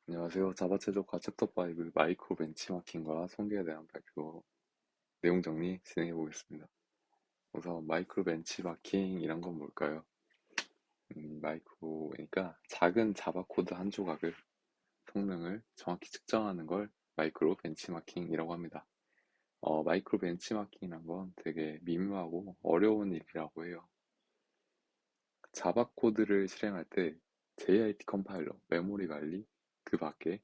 안녕하세요. 자바 최적화 챕터 5 마이크로 벤치마킹과 통계에 대한 발표 내용 정리 진행해 보겠습니다. 우선 마이크로 벤치마킹이란 건 뭘까요? 마이크로니까 작은 자바 코드 한 조각을 성능을 정확히 측정하는 걸 마이크로 벤치마킹이라고 합니다. 마이크로 벤치마킹이란 건 되게 미묘하고 어려운 일이라고 해요. 자바 코드를 실행할 때 JIT 컴파일러, 메모리 관리, 그 밖에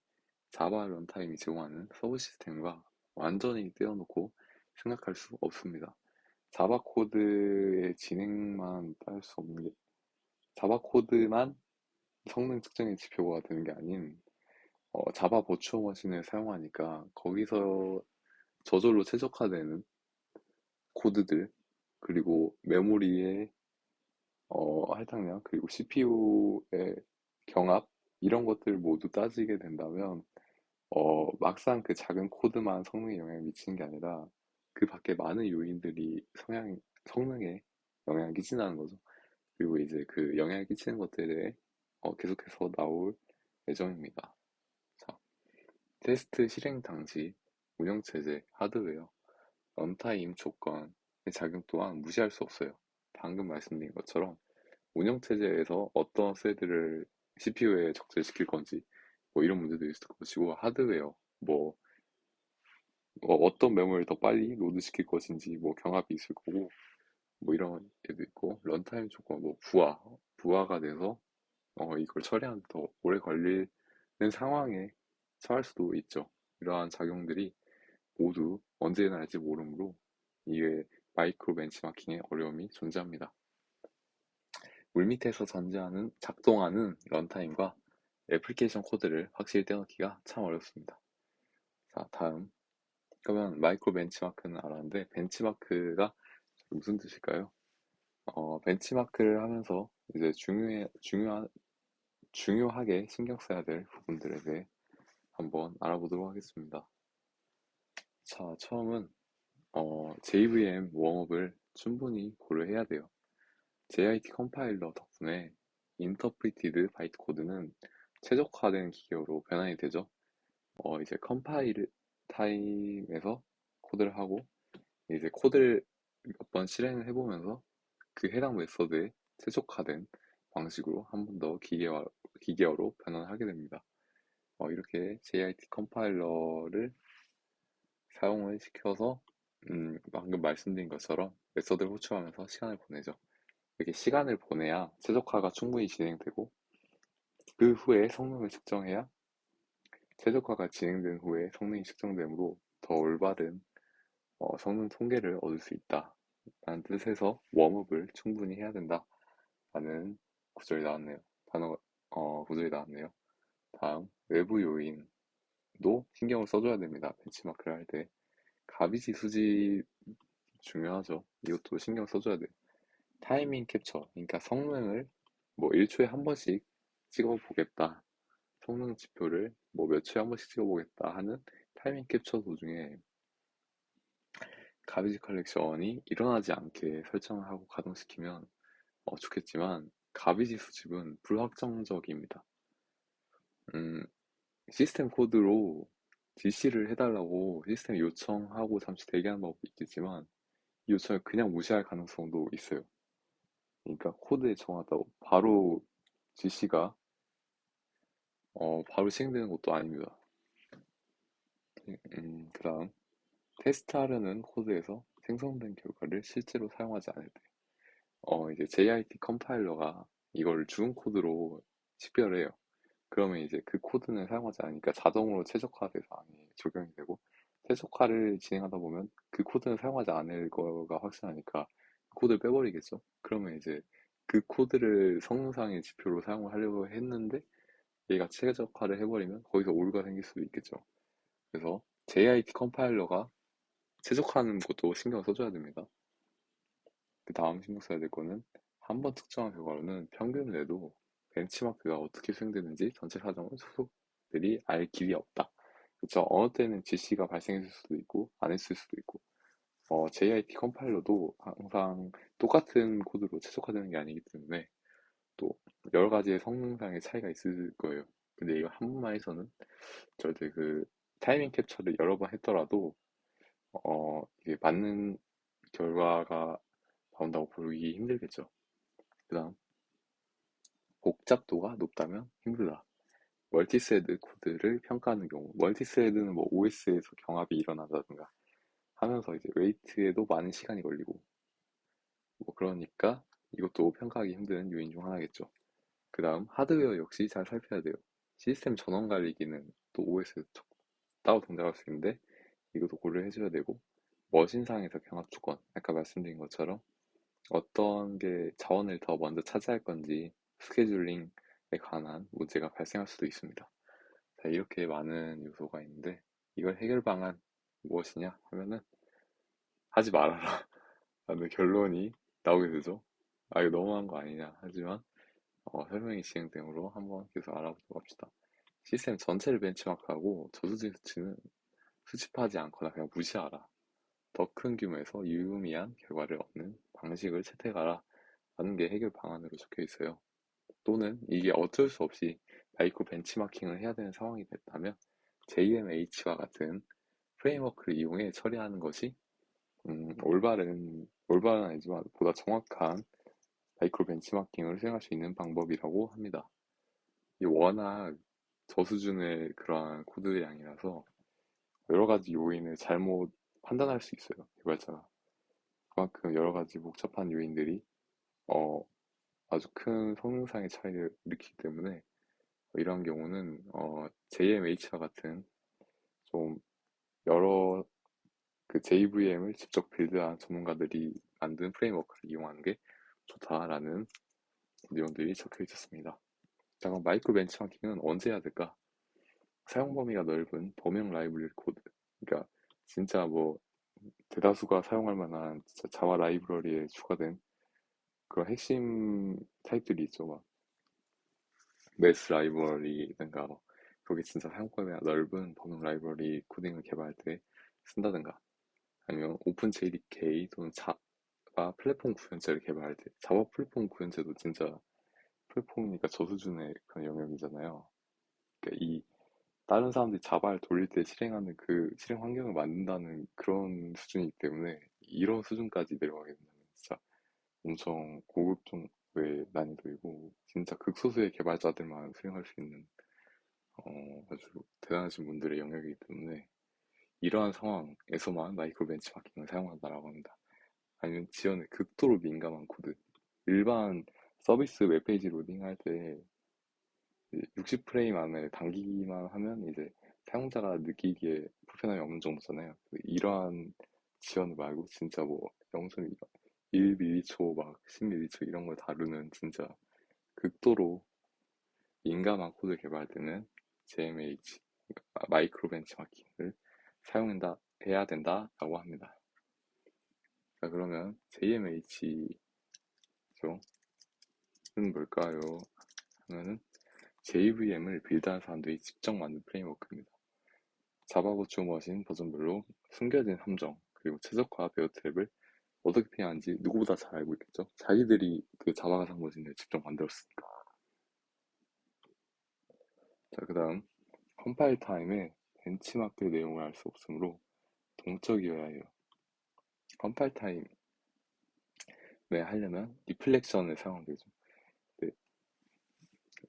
자바 런타임이 제공하는 서브 시스템과 완전히 떼어놓고 생각할 수 없습니다. 자바 코드의 진행만 따를 수 없는 게 자바 코드만 성능 측정의 지표가 되는 게 아닌 자바 버추어 머신을 사용하니까 거기서 저절로 최적화되는 코드들 그리고 메모리의 할당량 그리고 CPU의 경합 이런 것들 모두 따지게 된다면 막상 그 작은 코드만 성능에 영향을 미치는 게 아니라 그 밖에 많은 요인들이 성능에 영향을 끼친다는 거죠. 그리고 이제 그 영향을 끼치는 것들에 계속해서 나올 예정입니다. 자, 테스트 실행 당시 운영체제, 하드웨어, 런타임 조건의 작용 또한 무시할 수 없어요. 방금 말씀드린 것처럼 운영체제에서 어떤 스레드를 CPU에 적재시킬 건지 뭐 이런 문제도 있을 것이고 하드웨어 뭐 어떤 메모리를 더 빨리 로드시킬 것인지 뭐 경합이 있을 거고 뭐 이런 게도 있고 런타임 조건 뭐 부하가 돼서 이걸 처리하는데 더 오래 걸리는 상황에 처할 수도 있죠. 이러한 작용들이 모두 언제 일어날지 모르므로 이게 마이크로 벤치마킹의 어려움이 존재합니다. 물밑에서 작동하는 런타임과 애플리케이션 코드를 확실히 떼어놓기가 참 어렵습니다. 자, 다음. 그러면 마이크로 벤치마크는 알았는데 벤치마크가 무슨 뜻일까요? 벤치마크를 하면서 이제 중요하게 신경 써야 될 부분들에 대해 한번 알아보도록 하겠습니다. 자, 처음은 JVM 웜업을 충분히 고려해야 돼요. JIT 컴파일러 덕분에 인터프리티드 바이트 코드는 최적화된 기계어로 변환이 되죠. 이제 컴파일 타임에서 코드를 하고 이제 코드를 몇 번 실행을 해보면서 그 해당 메서드에 최적화된 방식으로 한 번 더 기계어로 변환하게 됩니다. 이렇게 JIT 컴파일러를 사용을 시켜서 방금 말씀드린 것처럼 메서드를 호출하면서 시간을 보내죠. 이렇게 시간을 보내야 최적화가 충분히 진행되고 그 후에 성능을 측정해야 최적화가 진행된 후에 성능이 측정되므로 더 올바른 성능 통계를 얻을 수 있다. 라는 뜻에서 웜업을 충분히 해야 된다. 라는 구절이 나왔네요. 구절이 나왔네요. 다음, 외부 요인도 신경을 써줘야 됩니다. 벤치마크를 할 때. 가비지 수집 중요하죠. 이것도 신경 써줘야 돼요. 타이밍 캡처, 그러니까 성능을 뭐 1초에 한 번씩 찍어보겠다. 성능 지표를 뭐 몇 초에 한 번씩 찍어보겠다 하는 타이밍 캡처 도중에 가비지 컬렉션이 일어나지 않게 설정을 하고 가동시키면 좋겠지만 가비지 수집은 불확정적입니다. 음, 시스템 코드로 지시를 해달라고 시스템 요청하고 잠시 대기하는 방법도 있겠지만 이 요청을 그냥 무시할 가능성도 있어요. 그러니까 코드에 정하다고 바로 지시가 바로 시행되는 것도 아닙니다. 그다음 테스트하려는 코드에서 생성된 결과를 실제로 사용하지 않을 때 이제 JIT 컴파일러가 이걸 죽은 코드로 식별해요. 그러면 이제 그 코드는 사용하지 않으니까 자동으로 최적화 대상에 적용이 되고 최적화를 진행하다 보면 그 코드는 사용하지 않을 거가 확실하니까 코드를 빼버리겠죠. 그러면 이제 그 코드를 성능상의 지표로 사용을 하려고 했는데 얘가 최적화를 해버리면 거기서 오류가 생길 수도 있겠죠. 그래서 JIT 컴파일러가 최적화하는 것도 신경 써줘야 됩니다. 그 다음 신경 써야 될 거는 한 번 특정한 결과로는 평균을 내도 벤치마크가 어떻게 수행되는지 전체 사정을 소속들이 알 길이 없다. 그쵸? 어느 때는 지시가 발생했을 수도 있고 안 했을 수도 있고 JIT 컴파일러도 항상 똑같은 코드로 최적화되는 게 아니기 때문에 또 여러 가지의 성능상의 차이가 있을 거예요. 근데 이거 한 번만 해서는 절대 그 타이밍 캡처를 여러 번 했더라도 이게 맞는 결과가 나온다고 보기 힘들겠죠. 그다음 복잡도가 높다면 힘들다. 멀티스레드 코드를 평가하는 경우, 멀티스레드는 뭐 OS에서 경합이 일어난다든가 하면서 이제 웨이트에도 많은 시간이 걸리고 뭐 그러니까 이것도 평가하기 힘든 요인 중 하나겠죠. 그 다음 하드웨어 역시 잘 살펴야 돼요. 시스템 전원 관리기는 또 OS에서 따로 동작할 수 있는데 이것도 고려해줘야 되고 머신상에서 경합 조건, 아까 말씀드린 것처럼 어떤 게 자원을 더 먼저 차지할 건지 스케줄링에 관한 문제가 발생할 수도 있습니다. 자, 이렇게 많은 요소가 있는데 이걸 해결 방안 무엇이냐 하면은 하지 말아라 라는 결론이 나오게 되죠. 아, 이거 너무한 거 아니냐 하지만 설명이 진행됨으로 한번 계속 알아보도록 합시다. 시스템 전체를 벤치마크하고 저수지 수치는 수집하지 않거나 그냥 무시하라. 더 큰 규모에서 유의미한 결과를 얻는 방식을 채택하라 라는 게 해결 방안으로 적혀 있어요. 또는 이게 어쩔 수 없이 마이크로 벤치마킹을 해야 되는 상황이 됐다면 JMH와 같은 프레임워크를 이용해 처리하는 것이 올바른 아니지만 보다 정확한 마이크로 벤치마킹을 수행할 수 있는 방법이라고 합니다. 이 워낙 저수준의 그러한 코드량이라서 여러 가지 요인을 잘못 판단할 수 있어요, 개발자가. 그만큼 여러 가지 복잡한 요인들이 어, 아주 큰 성능상의 차이를 일으키기 때문에 이런 경우는 JMH와 같은 좀 여러 그 JVM을 직접 빌드한 전문가들이 만든 프레임워크를 이용하는 게 좋다라는 내용들이 적혀 있었습니다. 자, 그럼 마이크로 벤치마킹은 언제 해야 될까? 사용 범위가 넓은 범용 라이브러리 코드. 그러니까 진짜 뭐 대다수가 사용할 만한 진짜 자바 라이브러리에 추가된 그런 핵심 타입들이 있죠. 막 메스 라이브러리든가 뭐 거기 진짜 사용 범위가 넓은 범용 라이브러리 코딩을 개발할 때 쓴다든가 아니면 오픈 JDK 또는 자바 플랫폼 구현체를 개발할 때 자바 플랫폼 구현체도 진짜 플랫폼이니까 저수준의 그런 영역이잖아요. 그러니까 이 다른 사람들이 자바를 돌릴 때 실행하는 그 실행 환경을 만든다는 그런 수준이기 때문에 이런 수준까지 내려가게 된다면 진짜 엄청 고급 정도의 난이도이고 진짜 극소수의 개발자들만 수행할 수 있는 아주 대단하신 분들의 영역이기 때문에 이러한 상황에서만 마이크로 벤치마킹을 사용한다라고 합니다. 아니면 지원에 극도로 민감한 코드. 일반 서비스 웹페이지 로딩할 때 60프레임 안에 당기기만 하면 이제 사용자가 느끼기에 불편함이 없는 정도잖아요. 이러한 지원 말고 진짜 뭐 0.1초 막 10초 이런 걸 다루는 진짜 극도로 민감한 코드 개발할 때는 JMH, 그러니까 마이크로 벤치마킹을 해야 된다라고 합니다. 자, 그러면 JMH죠? 는 뭘까요? 하면은 JVM을 빌드한 사람들이 직접 만든 프레임워크입니다. 자바 버추어 머신 버전별로 숨겨진 함정 그리고 최적화 베어 트랩을 어떻게 피하는지 누구보다 잘 알고 있겠죠. 자기들이 그 자바 가상 머신을 직접 만들었으니까. 자, 그 다음 컴파일 타임에 벤치마크 내용을 알 수 없으므로 동적이어야 해요. 컴파일 타임에 하려면 리플렉션을 사용하면 되죠. 네,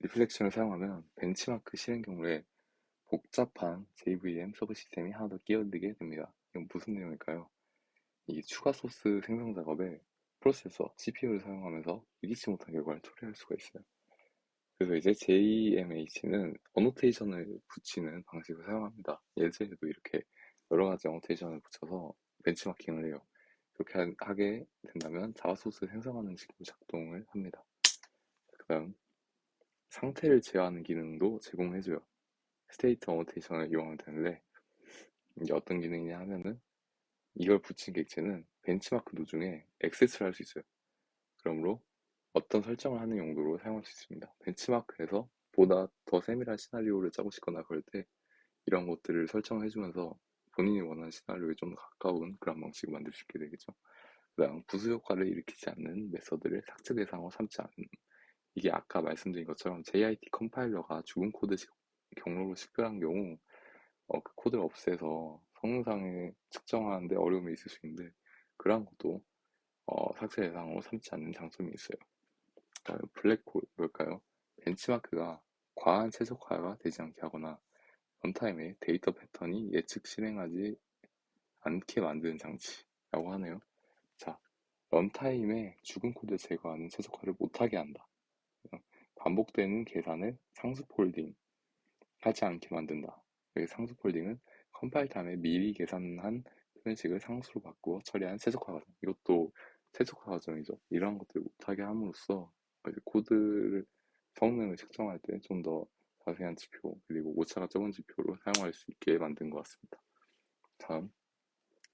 리플렉션을 사용하면 벤치마크 실행 경우에 복잡한 JVM 서버 시스템이 하나 더 끼어들게 됩니다. 이건 무슨 내용일까요? 이 추가 소스 생성 작업에 프로세서, CPU를 사용하면서 예기치 못한 결과를 초래할 수가 있어요. 그래서 이제 JMH는 어노테이션을 붙이는 방식을 사용합니다. 예제에도 이렇게 여러 가지 어노테이션을 붙여서 벤치마킹을 해요. 그렇게 하게 된다면 자바 소스 생성하는 식으로 작동을 합니다. 그다음 상태를 제어하는 기능도 제공해줘요. 스테이트 어노테이션을 이용하면 되는데 이게 어떤 기능이냐 하면은 이걸 붙인 객체는 벤치마크 도중에 액세스를 할 수 있어요. 그러므로 어떤 설정을 하는 용도로 사용할 수 있습니다. 벤치마크에서 보다 더 세밀한 시나리오를 짜고 싶거나 그럴 때 이런 것들을 설정해주면서 본인이 원하는 시나리오에 좀 더 가까운 그런 방식을 만들 수 있게 되겠죠. 그다음 부수 효과를 일으키지 않는 메서드를 삭제 대상으로 삼지 않는 이게 아까 말씀드린 것처럼 JIT 컴파일러가 죽은 코드 경로로 식별한 경우 그 코드를 없애서 성능상에 측정하는데 어려움이 있을 수 있는데 그러한 것도 삭제 대상으로 삼지 않는 장점이 있어요. 블랙홀일까요? 벤치마크가 과한 최적화가 되지 않게 하거나 런타임에 데이터 패턴이 예측 실행하지 않게 만드는 장치라고 하네요. 자, 런타임에 죽은 코드 제거하는 최적화를 못하게 한다. 반복되는 계산을 상수 폴딩 하지 않게 만든다. 여기 상수 폴딩은 컴파일 다음에 미리 계산한 표현식을 상수로 바꾸어 처리한 최적화 과정. 이것도 최적화 과정이죠. 이러한 것들을 못하게 함으로써 이제 코드를 성능을 측정할 때 좀 더 자세한 지표 그리고 오차가 적은 지표로 사용할 수 있게 만든 것 같습니다. 다음,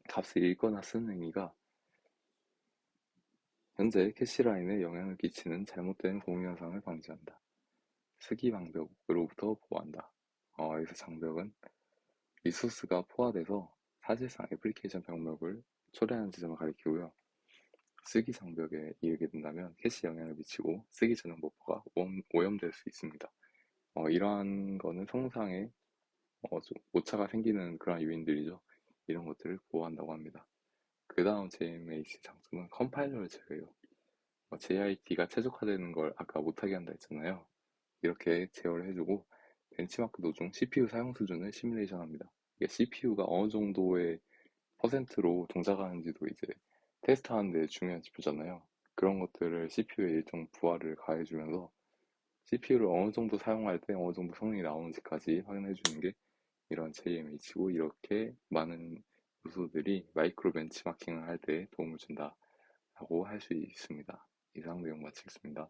값을 읽거나 쓰는 행위가 현재 캐시라인에 영향을 끼치는 잘못된 공유 현상을 방지한다. 쓰기 방벽으로부터 보호한다. 여기서 장벽은 리소스가 포화돼서 사실상 애플리케이션 병력을 초래하는 지점을 가리키고요. 쓰기 장벽에 이르게 된다면 캐시 영향을 미치고 쓰기 전용 버퍼가 오염될 수 있습니다. 이러한 거는 성상에 좀 오차가 생기는 그런 요인들이죠. 이런 것들을 보호한다고 합니다. 그 다음 JMAC 장점은 컴파일러를 제어해요. JIT가 최적화되는 걸 아까 못하게 한다 했잖아요. 이렇게 제어를 해주고 벤치마크 도중 CPU 사용 수준을 시뮬레이션합니다. 이게 CPU가 어느 정도의 퍼센트로 동작하는지도 이제 테스트하는 데 중요한 지표잖아요. 그런 것들을 CPU에 일정 부하를 가해주면서 CPU를 어느 정도 사용할 때 어느 정도 성능이 나오는지까지 확인해 주는 게 이런 JMH고 이렇게 많은 요소들이 마이크로 벤치마킹을 할 때 도움을 준다라고 할 수 있습니다. 이상 내용 마치겠습니다.